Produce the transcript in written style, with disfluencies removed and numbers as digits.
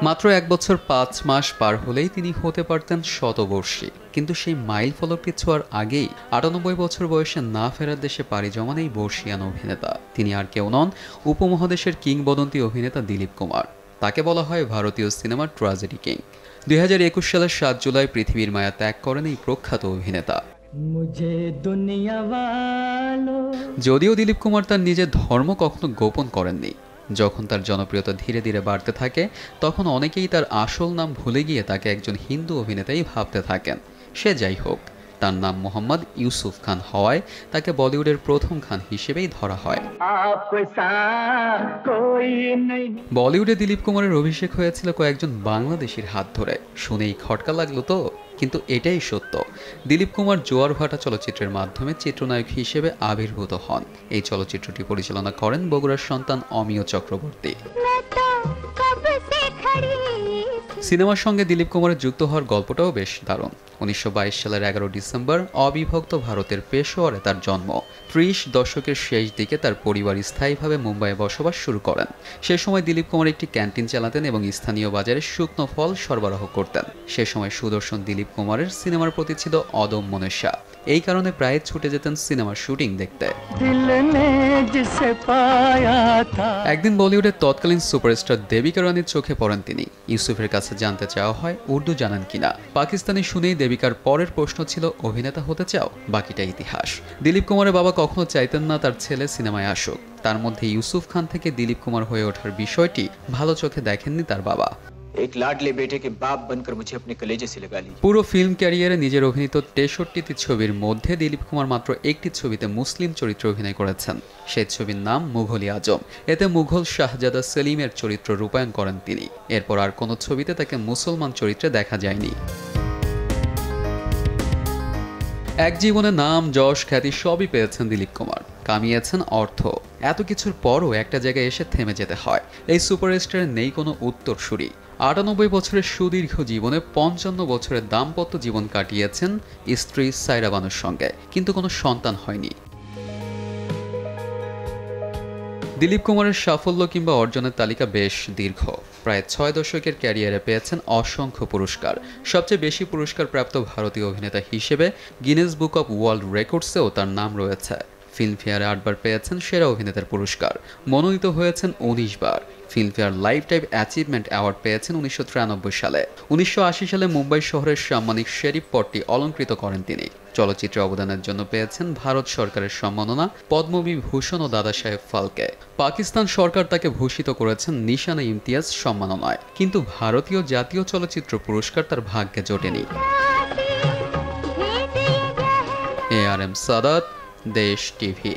মাত্র 1 বছর 5 মাস পার হলেই তিনি হতে পারতেন শতবর্ষী, কিন্তু সেই মাইল ফলকটি ছোঁয়ার আগেই 98 বছর বয়সে না ফেরার দেশে পাড়ি জমান এই বর্ষিয়ান অভিনেতা। তিনি আর কেউ নন, উপমহাদেশের কিংবদন্তি অভিনেতা দিলীপ কুমার। তাকে বলা হয় ভারতীয় সিনেমার ট্র্যাজেডি কিং। 2021 সালের 7 জুলাই পৃথিবীর মায়া ত্যাগ করেন এই প্রখ্যাত অভিনেতা। যদিও দিলীপ কুমার তার নিজের ধর্ম কখনো গোপন করেননি। যখন তার জনপ্রিয়তা ধীরে ধীরে বাড়তে থাকে, তখন অনেকেই তার আসল নাম ভুলে গিয়ে তাকে একজন হিন্দু অভিনেতাই ভাবতে থাকেন। সে যাই হোক, তার নাম মোহাম্মদ ইউসুফ খান হওয়ায় তাকে বলিউডের প্রথম খান হিসেবেই ধরা হয়। বলিউডে দিলীপ কুমারের অভিষেক হয়েছিল কয়েকজন বাংলাদেশির হাত ধরে। শুনেই খটকা লাগলো তো, কিন্তু এটাই সত্য। দিলীপ কুমার জোয়ার ভাটা চলচ্চিত্রের মাধ্যমে চিত্রনায়ক হিসেবে আবির্ভূত হন। এই চলচ্চিত্রটি পরিচালনা করেন বগুড়ার সন্তান অমিয় চক্রবর্তী। সিনেমার সঙ্গে দিলীপ কুমারের যুক্ত হওয়ার গল্পটাও বেশ দারুণ। 1922 সালের 11 ডিসেম্বর অবিভক্ত ভারতের পেশোয়ারে তার জন্ম। 30 দশকের শেষ দিকে তার পরিবার স্থায়ীভাবে মুম্বাইয়ে বসবাস শুরু করেন। সে সময় দিলীপ কুমার একটি ক্যান্টিন চালাতেন এবং স্থানীয় বাজারে শুকনো ফল সরবরাহ করতেন। সে সময় সুদর্শন দিলীপ কুমারের সিনেমার প্রতি ছিল অদম্য নেশা। এই কারণে প্রায় ছুটে যেতেন সিনেমার শুটিং দেখতে। একদিন বলিউডের তৎকালীন সুপারস্টার দেবিকা রানীর চোখে পড়েন তিনি। ইউসুফের কাছে জানতে চাওয়া হয় উর্দু জানেন কিনা। পাকিস্তানি শুনেই দেবিকার পরের প্রশ্ন ছিল, অভিনেতা হতে চাও? বাকিটা ইতিহাস। দিলীপ কুমারের বাবা কখনো চাইতেন না তার ছেলে সিনেমায় আসুক। তার মধ্যে ইউসুফ খান থেকে দিলীপ কুমার হয়ে ওঠার বিষয়টি ভালো চোখে দেখেননি তার বাবা। एक लाडले बेटे के बाप बनकर मुझे अपने कलेजे से लगा ली। পুরো ফিল্ম ক্যারিয়ারে নিজের অভিনীত 63টি ছবির মধ্যে দিলীপ কুমার মাত্র একটি ছবিতে মুসলিম চরিত্রে অভিনয় করেছেন। সেই ছবির নাম মুঘল-ই আজম। এতে মুঘল শাহজাদা সেলিমের চরিত্র রূপায়ণ করেন তিনি। এরপর আর কোনো ছবিতে তাকে মুসলমান চরিত্রে দেখা যায়নি। এক জীবনে নাম, যশ, খ্যাতি সবই পেয়েছেন দিলীপ কুমার। কামিয়েছেন অর্থ। এত কিছুর পরও একটা জায়গায় এসে থেমে যেতে হয়। এই সুপারস্টারের নেই কোনো উত্তরসূরি। 98 বছরের সুদীর্ঘ জীবনে 55 বছরের দাম্পত্য জীবন কাটিয়েছেন স্ত্রী সায়রা বানুর সঙ্গে, কিন্তু কোনো সন্তান হয়নি। দিলীপ কুমারের সাফল্য কিংবা অর্জনের তালিকা বেশ দীর্ঘ। প্রায় 6 দশকের ক্যারিয়ারে পেয়েছেন অসংখ্য পুরস্কার। সবচেয়ে বেশি পুরস্কার প্রাপ্ত ভারতীয় অভিনেতা হিসেবে গিনেস বুক অব ওয়ার্ল্ড রেকর্ডসেও তার নাম রয়েছে। ফিল্মফেয়ারে 8 বার পেয়েছেন সেরা অভিনেতার পুরস্কার। মনোনীত হয়েছেন 19 বার। Filmfare lifetime achievement award পেয়েছেন 1993 সালে। 1980 সালে মুম্বাই শহরের সাম্মানিক শেরিফ পদটি অলংকৃত করেন তিনি। চলচ্চিত্রে অবদানের জন্য পেয়েছেন ভারত সরকারের সম্মাননা পদ্মবিভূষণ ও দাদা সাহেব ফালকে। পাকিস্তান সরকার তাকে ভূষিত করেছেন নিশানে ইমতিয়াজ সম্মাননায়, কিন্তু ভারতীয় জাতীয় চলচ্চিত্র পুরস্কার তার ভাগ্যে জোটেনি। ARM সাদাত, দেশ টিভি।